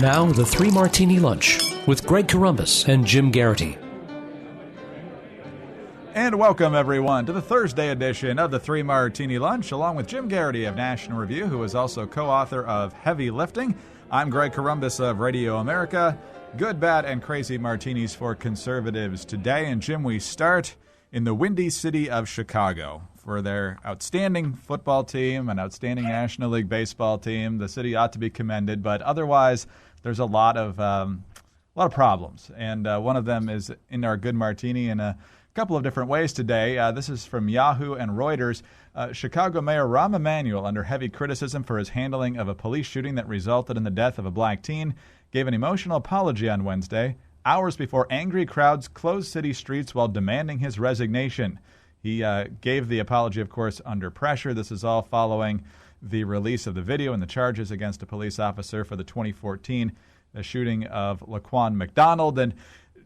Now, the Three Martini Lunch with Greg Corombos and Jim Garrity. And welcome, everyone, to the Thursday edition of the Three Martini Lunch, along with Jim Garrity of National Review, who is also co-author of Heavy Lifting. I'm Greg Corombos of Radio America. Good, bad, and crazy martinis for conservatives today. And, Jim, we start in the windy city of Chicago. For their outstanding football team, an outstanding National League baseball team, the city ought to be commended. But otherwise, there's a lot of problems, and one of them is in our good martini in a couple of different ways today. This is from Yahoo and Reuters. Chicago Mayor Rahm Emanuel, under heavy criticism for his handling of a police shooting that resulted in the death of a black teen, gave an emotional apology on Wednesday, hours before angry crowds closed city streets while demanding his resignation. He gave the apology, of course, under pressure. This is all following the release of the video and the charges against a police officer for the 2014 shooting of Laquan McDonald. And,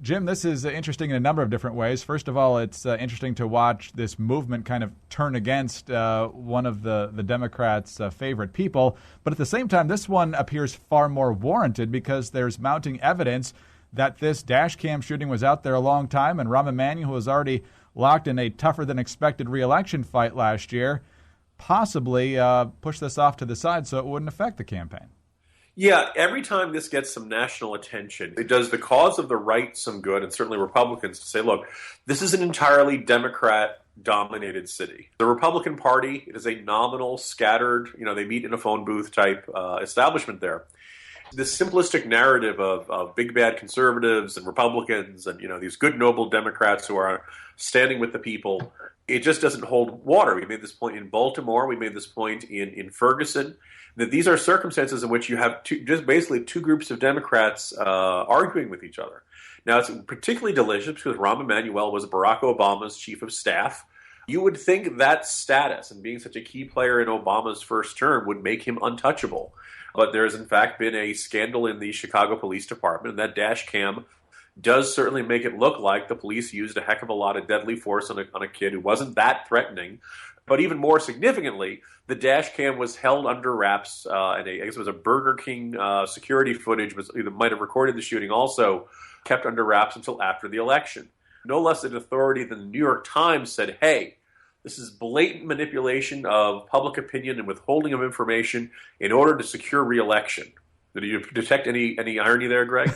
Jim, this is interesting in a number of different ways. First of all, it's interesting to watch this movement kind of turn against one of the Democrats' favorite people. But at the same time, this one appears far more warranted because there's mounting evidence that this dash cam shooting was out there a long time, and Rahm Emanuel was already locked in a tougher-than-expected re-election fight last year, possibly push this off to the side so it wouldn't affect the campaign. Yeah, every time this gets some national attention, it does the cause of the right some good, and certainly Republicans, to say, look, this is an entirely Democrat-dominated city. The Republican Party, it is a nominal, scattered, they meet in a phone booth type establishment there. The simplistic narrative of big bad conservatives and Republicans and these good noble Democrats who are standing with the people, it just doesn't hold water. We made this point in Baltimore. We made this point in Ferguson, that these are circumstances in which you have basically two groups of Democrats arguing with each other. Now, it's particularly delicious because Rahm Emanuel was Barack Obama's chief of staff. You would think that status and being such a key player in Obama's first term would make him untouchable. But there has, in fact, been a scandal in the Chicago Police Department, and that dash cam does certainly make it look like the police used a heck of a lot of deadly force on a kid who wasn't that threatening. But even more significantly, the dash cam was held under wraps, and I guess it was a Burger King security footage might have recorded the shooting, also kept under wraps until after the election. No less an authority than the New York Times said, hey, this is blatant manipulation of public opinion and withholding of information in order to secure re-election. Did you detect any irony there, Greg?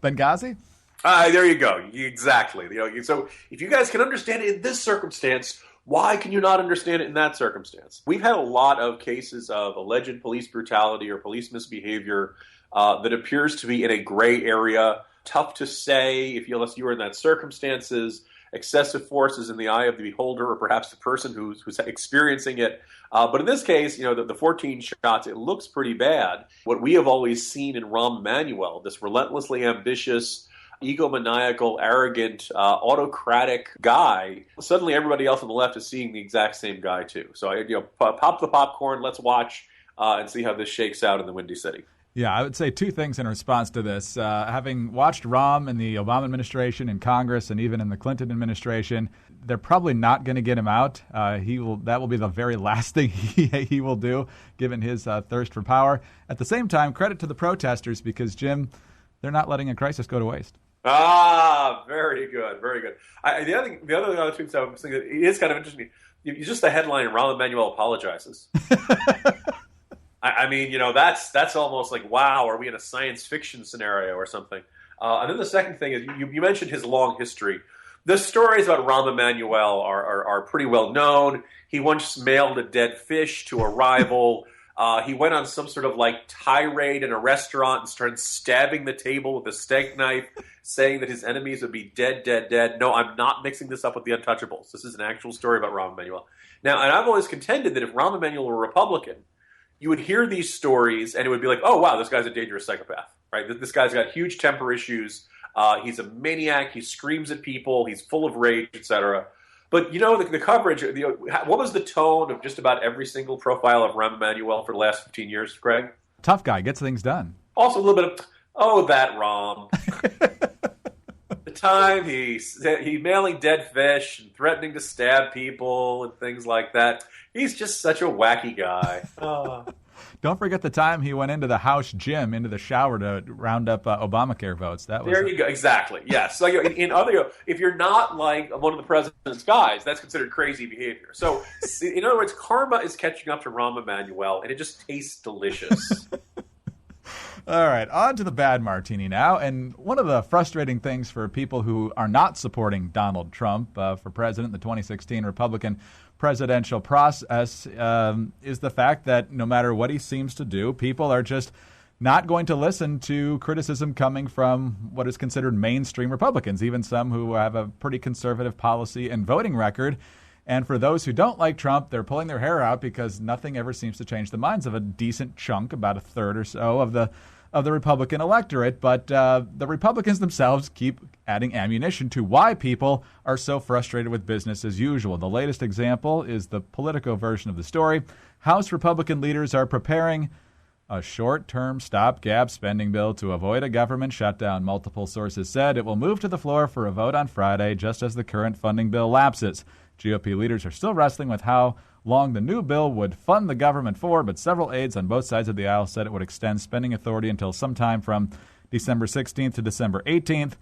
Benghazi? There you go. Exactly. So if you guys can understand it in this circumstance, why can you not understand it in that circumstance? We've had a lot of cases of alleged police brutality or police misbehavior that appears to be in a gray area. Tough to say unless you were in that circumstances. Excessive force is in the eye of the beholder, or perhaps the person who's experiencing it. But in this case, the 14 shots, it looks pretty bad. What we have always seen in Rahm Emanuel, this relentlessly ambitious, egomaniacal, arrogant, autocratic guy, suddenly everybody else on the left is seeing the exact same guy too. So, pop the popcorn, let's watch and see how this shakes out in the Windy City. Yeah, I would say two things in response to this. Having watched Rahm in the Obama administration, in Congress, and even in the Clinton administration, they're probably not going to get him out. That will be the very last thing he will do, given his thirst for power. At the same time, credit to the protesters because, Jim, they're not letting a crisis go to waste. Very good, very good. The other thing I was thinking, it is kind of interesting. Just the headline, Rahm Emanuel apologizes. I mean, that's almost like, wow, are we in a science fiction scenario or something? And then the second thing is, you mentioned his long history. The stories about Rahm Emanuel are pretty well known. He once mailed a dead fish to a rival. He went on some sort of tirade in a restaurant and started stabbing the table with a steak knife, saying that his enemies would be dead, dead, dead. No, I'm not mixing this up with the Untouchables. This is an actual story about Rahm Emanuel. Now, and I've always contended that if Rahm Emanuel were a Republican, you would hear these stories and it would be like, oh, wow, this guy's a dangerous psychopath, right? This guy's got huge temper issues. He's a maniac. He screams at people. He's full of rage, etc. But, the coverage, what was the tone of just about every single profile of Rahm Emanuel for the last 15 years, Greg? Tough guy, gets things done. Also a little bit of, oh, that Rahm. The time he mailing dead fish and threatening to stab people and things like that. He's just such a wacky guy. Don't forget the time he went into the house gym, into the shower to round up Obamacare votes. That was there you go. Exactly. Yes. So in other, if you're not like one of the president's guys, that's considered crazy behavior. So in other words, karma is catching up to Rahm Emanuel, and it just tastes delicious. All right, on to the bad martini now. And one of the frustrating things for people who are not supporting Donald Trump for president in the 2016 Republican presidential process is the fact that no matter what he seems to do, people are just not going to listen to criticism coming from what is considered mainstream Republicans, even some who have a pretty conservative policy and voting record. And for those who don't like Trump, they're pulling their hair out because nothing ever seems to change the minds of a decent chunk, about a third or so of the Republican electorate. But the Republicans themselves keep adding ammunition to why people are so frustrated with business as usual. The latest example is the Politico version of the story. House Republican leaders are preparing a short-term stopgap spending bill to avoid a government shutdown. Multiple sources said it will move to the floor for a vote on Friday, just as the current funding bill lapses. GOP leaders are still wrestling with how long the new bill would fund the government for, but several aides on both sides of the aisle said it would extend spending authority until sometime from December 16th to December 18th.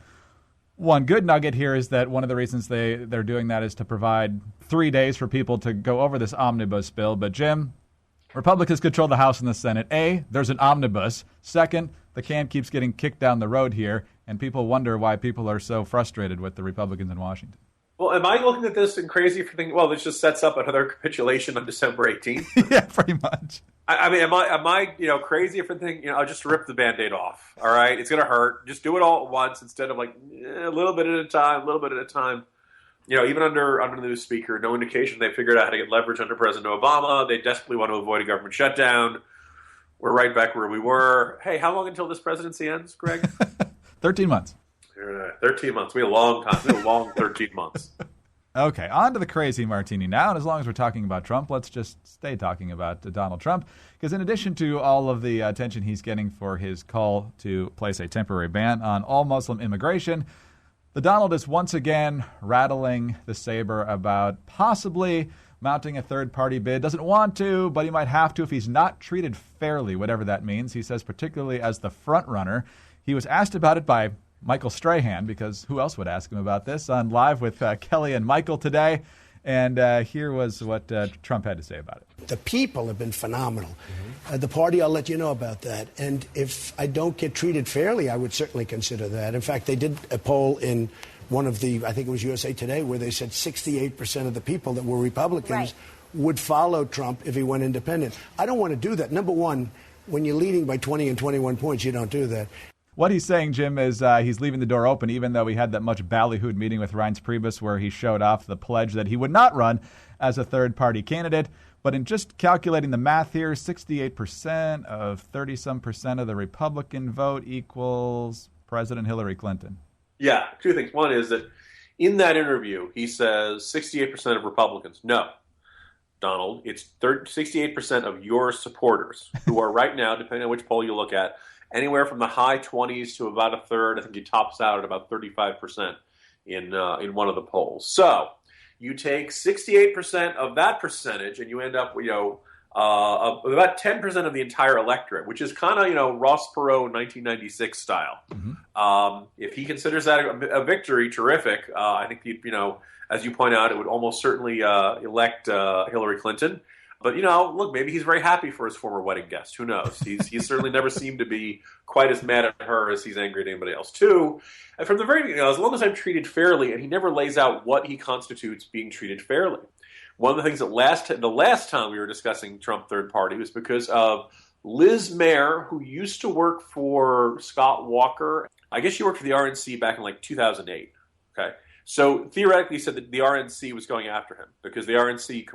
One good nugget here is that one of the reasons they're doing that is to provide 3 days for people to go over this omnibus bill. But, Jim, Republicans control the House and the Senate. A, there's an omnibus. Second, the can keeps getting kicked down the road here, and people wonder why people are so frustrated with the Republicans in Washington. Well, am I looking at this and crazy for thinking, well, this just sets up another capitulation on December 18th? Yeah, pretty much. I mean, am I crazy for thinking, I'll just rip the Band-Aid off, all right? It's going to hurt. Just do it all at once instead of like a little bit at a time, a little bit at a time. Even under the new speaker, no indication they figured out how to get leverage under President Obama. They desperately want to avoid a government shutdown. We're right back where we were. Hey, how long until this presidency ends, Greg? 13 months. 13 months. We had a long time. We had a long 13 months. Okay, on to the crazy martini now. And as long as we're talking about Trump, let's just stay talking about Donald Trump. Because in addition to all of the attention he's getting for his call to place a temporary ban on all Muslim immigration, the Donald is once again rattling the saber about possibly mounting a third-party bid. Doesn't want to, but he might have to if he's not treated fairly, whatever that means. He says particularly as the front runner. He was asked about it by Michael Strahan, because who else would ask him about this, on Live with Kelly and Michael today. And here was what Trump had to say about it. The people have been phenomenal. The party, I'll let you know about that. And if I don't get treated fairly, I would certainly consider that. In fact, they did a poll in one of the, I think it was USA Today, where they said 68% of the people that were Republicans would follow Trump if he went independent. I don't want to do that. Number one, when you're leading by 20 and 21 points, you don't do that. What he's saying, Jim, is he's leaving the door open, even though we had that much ballyhooed meeting with Reince Priebus where he showed off the pledge that he would not run as a third-party candidate. But in just calculating the math here, 68% of 30-some% of the Republican vote equals President Hillary Clinton. Yeah, two things. One is that in that interview, he says 68% of Republicans. No, Donald, it's 68% of your supporters who are right now, depending on which poll you look at, anywhere from the high 20s to about a third. I think he tops out at about 35% in one of the polls. So you take 68% of that percentage, and you end up, with about 10% of the entire electorate, which is kind of, Ross Perot 1996 style. Mm-hmm. If he considers that a victory, terrific. I think, as you point out, it would almost certainly elect Hillary Clinton. But, look, maybe he's very happy for his former wedding guest. Who knows? He's certainly never seemed to be quite as mad at her as he's angry at anybody else, too. And from the very beginning, as long as I'm treated fairly, and he never lays out what he constitutes being treated fairly. One of the things that the last time we were discussing Trump third party was because of Liz Mayer, who used to work for Scott Walker. I guess she worked for the RNC back in 2008. Okay. So theoretically, he said that the RNC was going after him because the RNC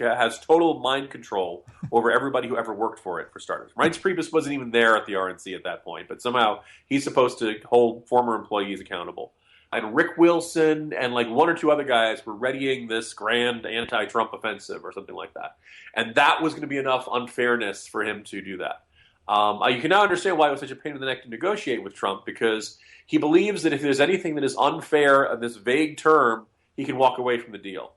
has total mind control over everybody who ever worked for it, for starters. Reince Priebus wasn't even there at the RNC at that point, but somehow he's supposed to hold former employees accountable. And Rick Wilson and one or two other guys were readying this grand anti-Trump offensive or something like that. And that was going to be enough unfairness for him to do that. You can now understand why it was such a pain in the neck to negotiate with Trump, because he believes that if there's anything that is unfair in this vague term, he can walk away from the deal.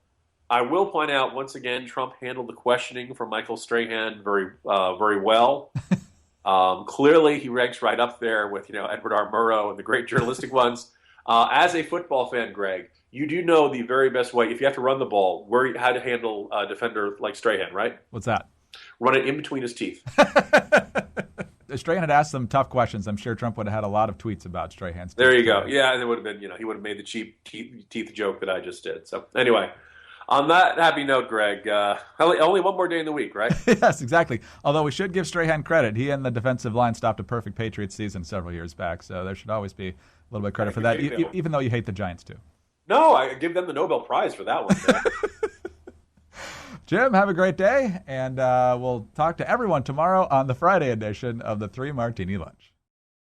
I will point out once again, Trump handled the questioning from Michael Strahan very well. Clearly, he ranks right up there with Edward R. Murrow and the great journalistic ones. As a football fan, Greg, you do know the very best way, if you have to run the ball, how to handle a defender like Strahan, right? What's that? Run it in between his teeth. If Strahan had asked some tough questions, I'm sure Trump would have had a lot of tweets about Strahan's. There you go. Yeah, it would have been, he would have made the cheap teeth joke that I just did. So anyway, on that happy note, Greg, only one more day in the week, right? Yes, exactly. Although we should give Strahan credit. He and the defensive line stopped a perfect Patriots season several years back, so there should always be a little bit of credit for that, even though you hate the Giants too. No, I give them the Nobel Prize for that one. Jim, have a great day, and we'll talk to everyone tomorrow on the Friday edition of the 3 Martini Lunch.